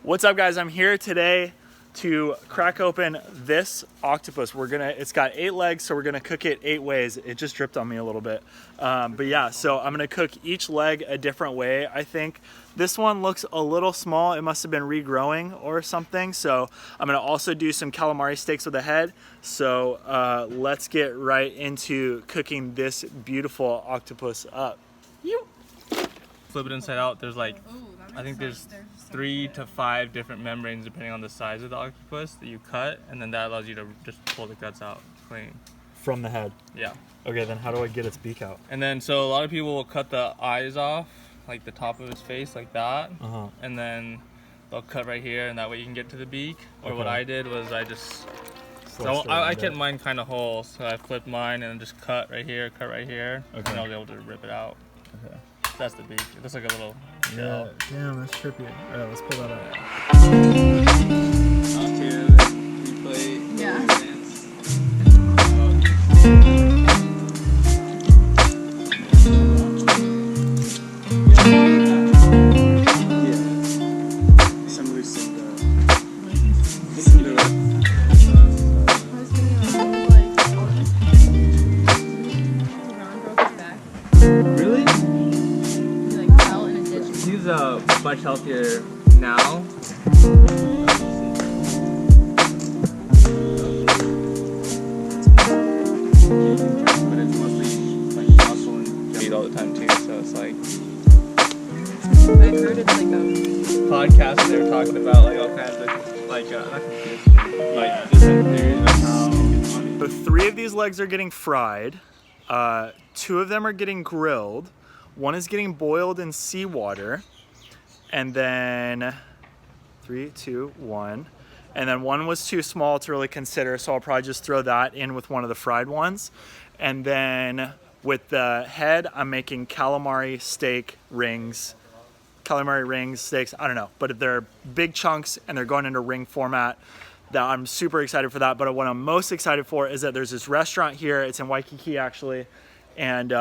What's up, guys? I'm here today to crack open this octopus. It's got 8 legs, so we're gonna cook it 8 ways. It just dripped on me a little bit. But yeah, so I'm gonna cook each leg a different way. I think this one looks a little small. It must have been regrowing or something. So I'm gonna also do some calamari steaks with the head. So let's get right into cooking this beautiful octopus up. Flip it inside out. There's like, I think there's 3 to 5 different membranes depending on the size of the octopus that you cut, and then that allows you to just pull the guts out clean. From the head? Yeah. Okay, then how do I get its beak out? And then, so a lot of people will cut the eyes off, like the top of his face, like that. And then they'll cut right here, and that way you can get to the beak. Or what I did was I just, I kept mine kind of whole, so I flipped mine and just cut right here, and I was able to rip it out. Okay. That's the beak. It looks like a little shell. Yeah, damn, that's trippy. All right, let's pull that out. Yeah. Much healthier now. But it's mostly like muscle and meat all the time too, so it's like I heard it's like a podcast they were talking about like all kinds of like different theories of how. So 3 of these legs are getting fried, 2 of them are getting grilled, 1 is getting boiled in seawater. And then 3, 2, 1. And then 1 was too small to really consider, so I'll probably just throw that in with one of the fried ones. And then with the head, I'm making calamari rings, steaks, I don't know. But they're big chunks and they're going into ring format. That I'm super excited for that. But what I'm most excited for is that there's this restaurant here. It's in Waikiki, actually. And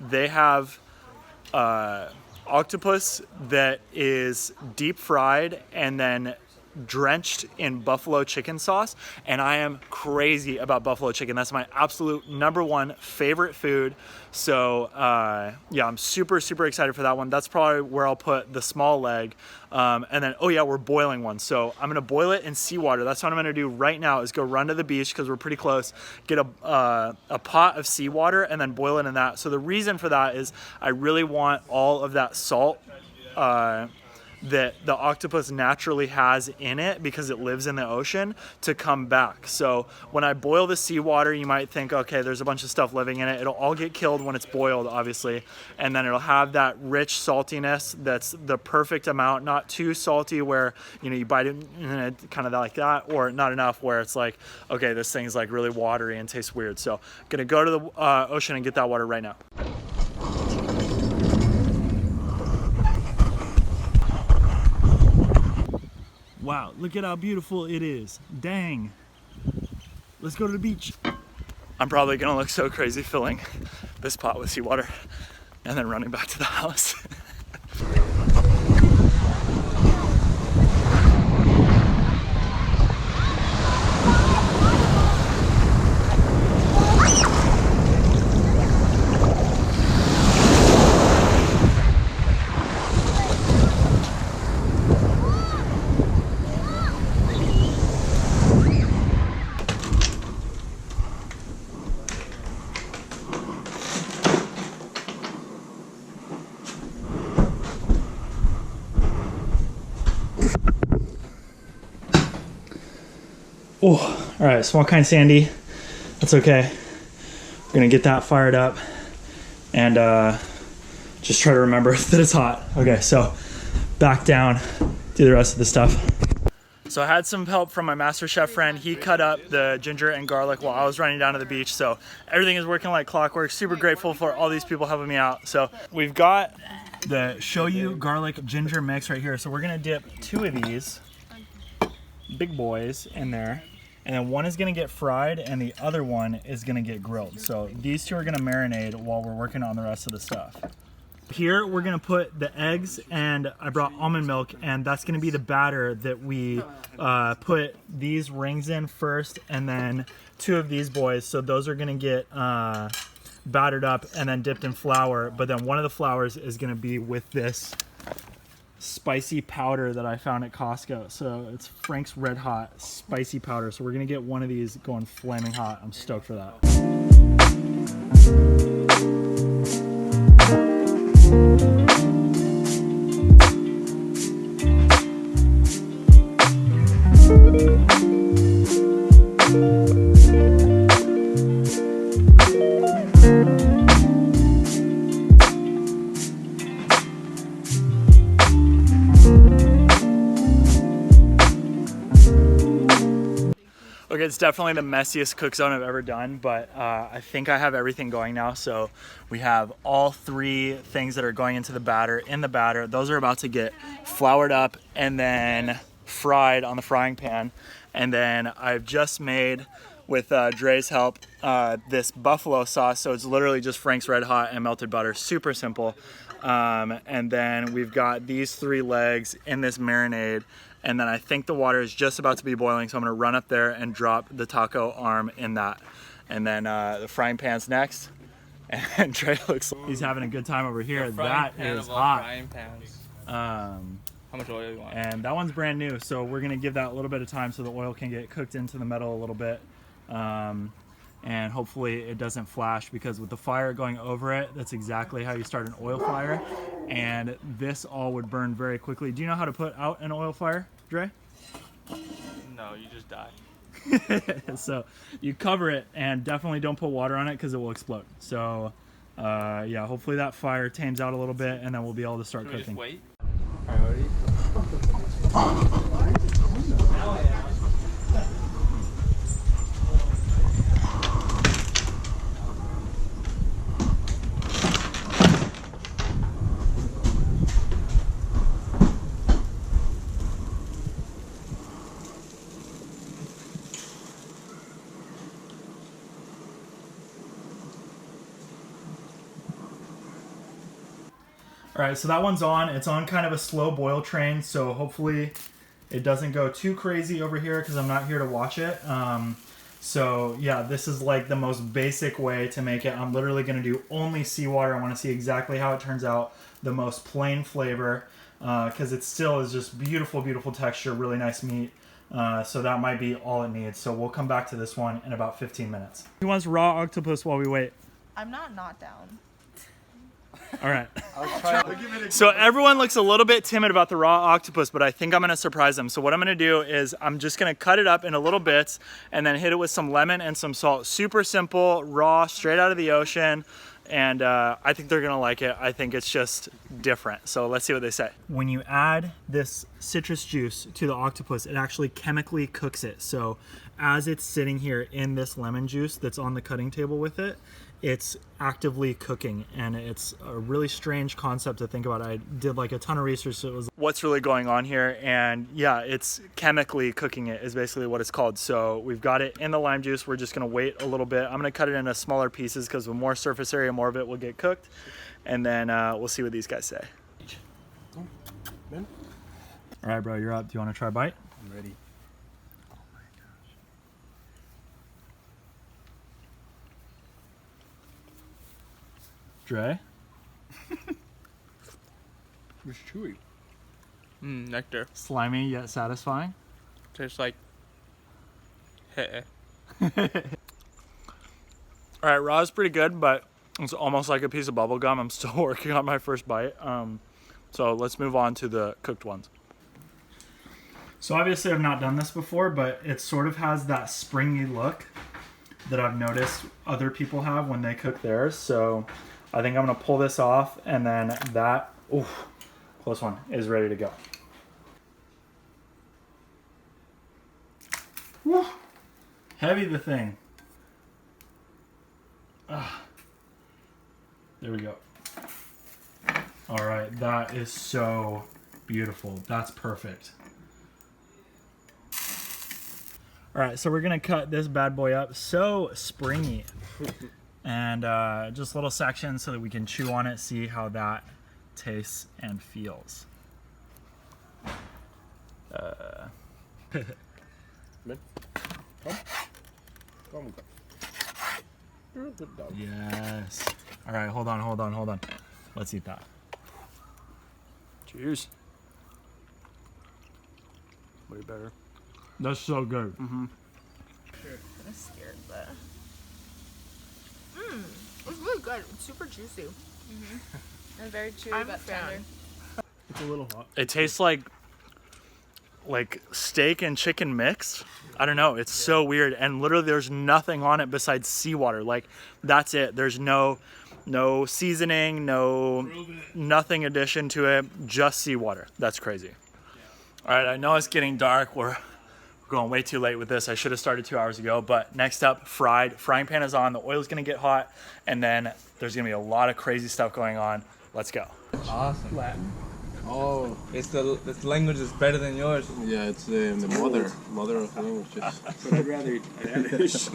they have octopus that is deep fried and then drenched in buffalo chicken sauce, and I am crazy about buffalo chicken. That's my absolute #1 favorite food. So yeah, I'm super excited for that one. That's probably where I'll put the small leg. And then, oh yeah, we're boiling one, so I'm gonna boil it in seawater. That's what I'm gonna do right now, is go run to the beach because we're pretty close, get a pot of seawater and then boil it in that. So the reason for that is I really want all of that salt that the octopus naturally has in it, because it lives in the ocean, to come back. So when I boil the seawater, you might think, okay, there's a bunch of stuff living in it. It'll all get killed when it's boiled, obviously. And then it'll have that rich saltiness that's the perfect amount, not too salty where, you know, you bite it and it kind of like that, or not enough where it's like, okay, this thing's like really watery and tastes weird. So I'm gonna go to the ocean and get that water right now. Wow, look at how beautiful it is. Dang. Let's go to the beach. I'm probably gonna look so crazy filling this pot with seawater and then running back to the house. Oh, all right, small kind sandy. That's okay. We're gonna get that fired up and just try to remember that it's hot. Okay, so back down, do the rest of the stuff. So I had some help from my master chef friend. He cut up the ginger and garlic while I was running down to the beach. So everything is working like clockwork. Super grateful for all these people helping me out. So we've got the shoyu garlic ginger mix right here. So we're gonna dip 2 of these big boys in there, and then one is gonna get fried and the other one is gonna get grilled. So these 2 are gonna marinate while we're working on the rest of the stuff. Here we're gonna put the eggs, and I brought almond milk, and that's gonna be the batter that we put these rings in first, and then 2 of these boys. So those are gonna get battered up and then dipped in flour, but then one of the flours is gonna be with this spicy powder that I found at Costco. So it's Frank's Red Hot spicy powder. So we're gonna get one of these going flaming hot. I'm stoked for that. Okay, it's definitely the messiest cook zone I've ever done, but I think I have everything going now. So we have all 3 things that are going into the batter in the batter. Those are about to get floured up and then fried on the frying pan. And then I've just made, with Dre's help, this buffalo sauce. So it's literally just Frank's Red Hot and melted butter, super simple. And then we've got these 3 legs in this marinade. And then I think the water is just about to be boiling, so I'm gonna run up there and drop the taco arm in that. And then the frying pan's next. And Trey looks like he's having a good time over here. That is hot. Frying pans. How much oil you want? And that one's brand new, so we're gonna give that a little bit of time so the oil can get cooked into the metal a little bit. And hopefully it doesn't flash, because with the fire going over it, that's exactly how you start an oil fire. And this all would burn very quickly. Do you know how to put out an oil fire, Dre? No, you just die. So you cover it, and definitely don't put water on it because it will explode. So yeah, hopefully that fire tames out a little bit, and then we'll be able to start Can we cooking. just wait? Priority. All right, so that one's on. It's on kind of a slow boil train, so hopefully it doesn't go too crazy over here because I'm not here to watch it. So yeah, this is like the most basic way to make it. I'm literally gonna do only seawater. I wanna see exactly how it turns out. The most plain flavor, because it still is just beautiful, beautiful texture, really nice meat. So that might be all it needs. So we'll come back to this one in about 15 minutes. Who wants raw octopus while we wait? I'm not down. All right. So everyone looks a little bit timid about the raw octopus, but I think I'm gonna surprise them. So what I'm gonna do is I'm just gonna cut it up into little bits and then hit it with some lemon and some salt. Super simple, raw, straight out of the ocean. And I think they're gonna like it. I think it's just different. So let's see what they say. When you add this citrus juice to the octopus, it actually chemically cooks it. So as it's sitting here in this lemon juice that's on the cutting table with it, it's actively cooking, and it's a really strange concept to think about. I did like a ton of research, so it was what's really going on here, and yeah, it's chemically cooking it is basically what it's called. So we've got it in the lime juice. We're just gonna wait a little bit. I'm gonna cut it into smaller pieces because with more surface area, more of it will get cooked, and then we'll see what these guys say. All right, bro, you're up. Do you want to try a bite? I'm ready. Dre? It's chewy. Nectar. Slimy yet satisfying. Tastes like. Hey. All right, raw is pretty good, but it's almost like a piece of bubble gum. I'm still working on my first bite. So let's move on to the cooked ones. So obviously I've not done this before, but it sort of has that springy look that I've noticed other people have when they cook theirs. So I think I'm gonna pull this off, and then that, ooh, close one, is ready to go. Woo. Heavy the thing. There we go. All right, that is so beautiful. That's perfect. All right, so we're gonna cut this bad boy up. So springy. And just little sections so that we can chew on it, see how that tastes and feels. You're a good dog. Yes. All right, hold on. Let's eat that. Cheers. Way better. That's so good. I'm scared, but. It's really good. It's super juicy. And very chewy I'm a but fan. tender. It's a little hot. It tastes like steak and chicken mixed. I don't know. It's so weird. And literally there's nothing on it besides seawater. Like that's it. There's no seasoning, nothing addition to it, just seawater. That's crazy. All right, I know it's getting dark. We're going way too late with this. I should have started 2 hours ago, but next up, frying pan is on. The oil is gonna get hot, and then there's gonna be a lot of crazy stuff going on. Let's go. Awesome. Latin. Oh, It's the language is better than yours. yeah, it's the mother of languages. But I'd rather eat Spanish.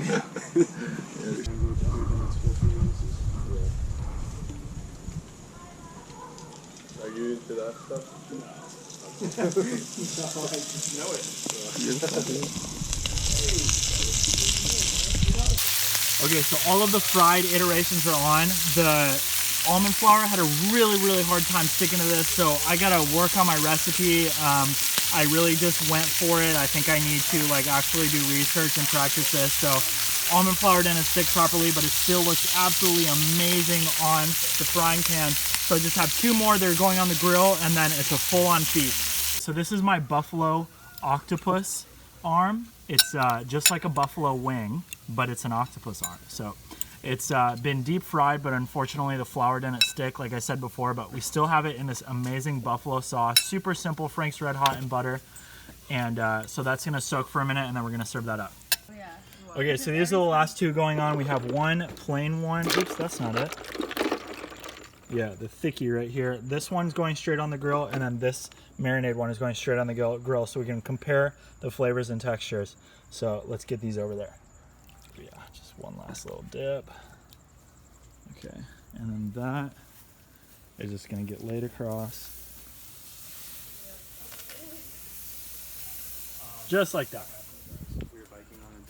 Are you into that stuff? Okay, so all of the fried iterations are on. The almond flour had a really hard time sticking to this, so I gotta work on my recipe. I really just went for it. I think I need to actually do research and practice this. So almond flour didn't stick properly, but it still looks absolutely amazing on the frying pan. So I just have 2 more that are going on the grill, and then it's a full-on feast. So this is my buffalo octopus arm. It's just like a buffalo wing, but it's an octopus arm. So it's been deep fried, but unfortunately the flour didn't stick like I said before, but we still have it in this amazing buffalo sauce. Super simple, Frank's Red Hot and butter. And so that's gonna soak for a minute, and then we're gonna serve that up. Okay, so these are the last 2 going on. We have one plain one. Oops, that's not it. Yeah, the thickie right here. This one's going straight on the grill, and then this marinade one is going straight on the grill, so we can compare the flavors and textures. So let's get these over there. Yeah, just one last little dip. Okay, and then that is just gonna get laid across. Just like that.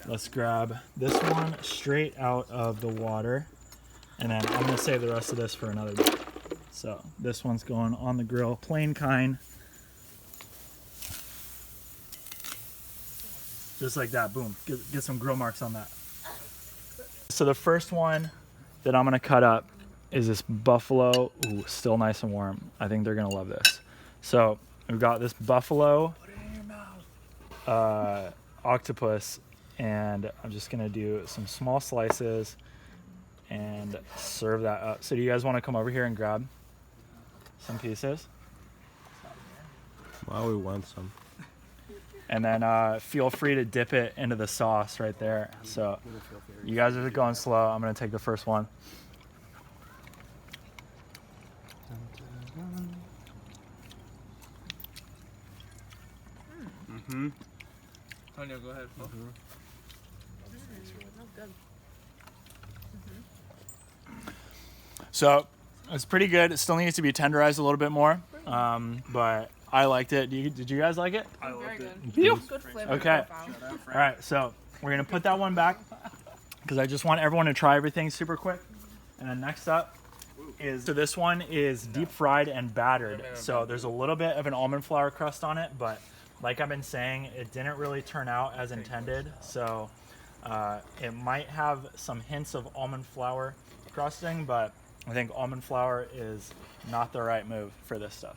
Let's grab this one straight out of the water, and then I'm gonna save the rest of this for another day. So this one's going on the grill, plain kind. Just like that, boom. Get some grill marks on that. So the first one that I'm gonna cut up is this buffalo. Ooh, still nice and warm. I think they're gonna love this. So we've got this buffalo octopus, and I'm just gonna do some small slices and serve that up. So do you guys wanna come over here and grab some pieces? Wow, we want some. And then feel free to dip it into the sauce right there. So you guys are going slow. I'm gonna take the first one. Tanya, go ahead. So it's pretty good. It still needs to be tenderized a little bit more, but I liked it. Did you guys like it? Very good. Good flavor Okay. profile. All right, so we're gonna put that one back because I just want everyone to try everything super quick. And then next up is, so this one is deep fried and battered. So there's a little bit of an almond flour crust on it, but like I've been saying, it didn't really turn out as intended. So it might have some hints of almond flour crusting, but I think almond flour is not the right move for this stuff.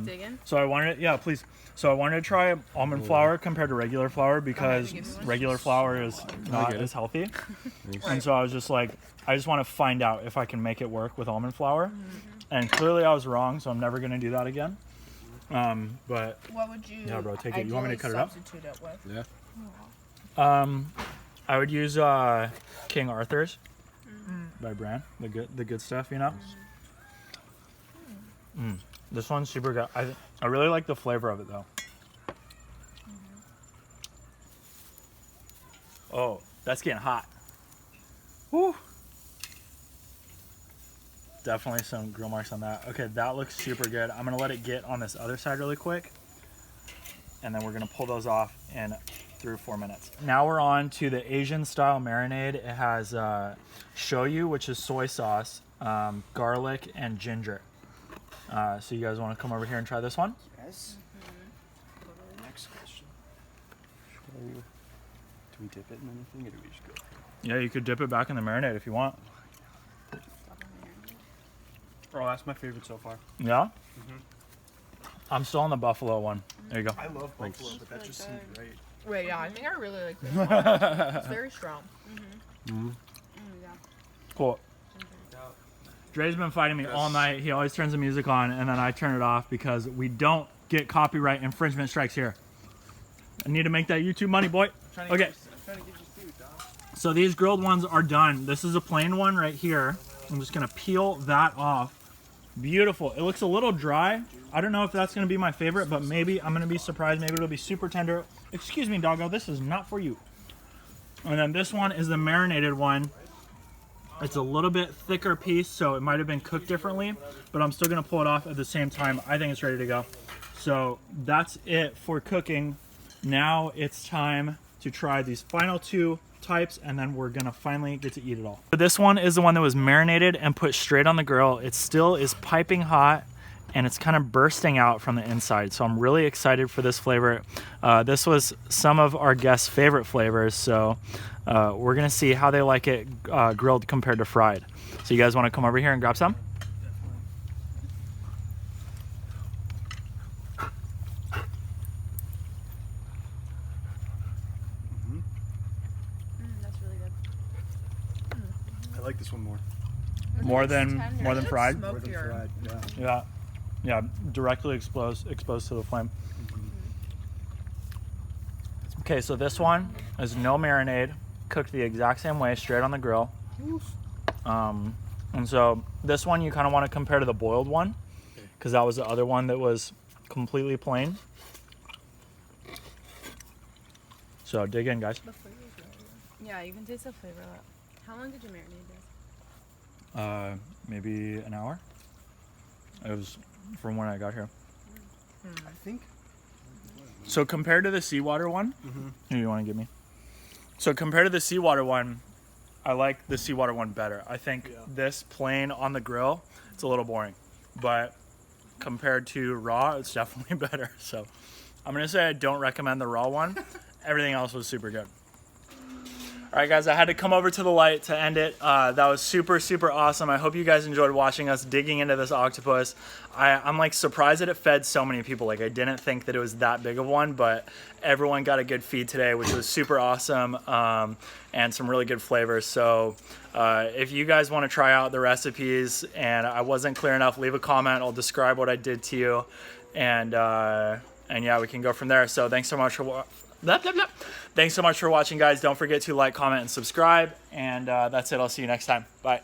Dig in. So I wanted, yeah, please. So I wanted to try almond flour compared to regular flour because regular flour is not as healthy. And so I was just like, I just want to find out if I can make it work with almond flour. And clearly I was wrong, so I'm never going to do that again. But What would you? Yeah, bro, take it. You want me to cut it up? Substitute it with? Yeah. I would use King Arthur's by brand, the good stuff, you know. This one's super good. I really like the flavor of it though. Oh, that's getting hot. Woo! definitely some grill marks on that. Okay, that looks super good. I'm gonna let it get on this other side really quick, and then we're gonna pull those off in 3 or 4 minutes. Now we're on to the Asian style marinade. It has shoyu, which is soy sauce, garlic, and ginger. So you guys want to come over here and try this one? Yes. Next question. Do we dip it in anything, or do we just go? Yeah, you could dip it back in the marinade if you want. Oh, that's my favorite so far. Yeah? I'm still on the buffalo one. There you go. I love buffalo, but that just seems right. Wait, yeah, I think I really like this one. It's very strong. Cool. Dre's been fighting me all night. He always turns the music on, and then I turn it off because we don't get copyright infringement strikes here. I need to make that YouTube money, boy. Okay. So these grilled ones are done. This is a plain one right here. I'm just gonna peel that off. Beautiful. It looks a little dry. I don't know if that's gonna be my favorite, but maybe I'm gonna be surprised. Maybe it'll be super tender. Excuse me, doggo. This is not for you. And then this one is the marinated one. It's a little bit thicker piece, so it might have been cooked differently, but I'm still gonna pull it off at the same time. I think it's ready to go. So that's it for cooking. Now it's time to try these final 2 types, and then we're gonna finally get to eat it all. This one is the one that was marinated and put straight on the grill. It still is piping hot, and it's kind of bursting out from the inside. So I'm really excited for this flavor. This was some of our guests' favorite flavors, so we're gonna see how they like it grilled compared to fried. So you guys wanna come over here and grab some? That's really good. I like this one more. More than fried? Smokier. Yeah. Yeah, directly exposed to the flame. Okay, so this one is no marinade, cooked the exact same way, straight on the grill. And so this one you kind of want to compare to the boiled one, because that was the other one that was completely plain. So dig in, guys. The flavor's really good. Yeah, you can taste the flavor a lot. How long did you marinate this? Maybe an hour. It was from when I got here. I think. So compared to the seawater one, here, you want to give me? So compared to the seawater one, I like the seawater one better. I think this plain on the grill, it's a little boring, but compared to raw, it's definitely better. So I'm gonna say I don't recommend the raw one. Everything else was super good. All right, guys, I had to come over to the light to end it. That was super, super awesome. I hope you guys enjoyed watching us digging into this octopus. I'm like surprised that it fed so many people. Like I didn't think that it was that big of one, but everyone got a good feed today, which was super awesome, and some really good flavors. So if you guys want to try out the recipes and I wasn't clear enough, leave a comment. I'll describe what I did to you, and yeah, we can go from there. So thanks so much for Thanks so much for watching, guys. Don't forget to like, comment, and subscribe. And that's it. I'll see you next time. Bye.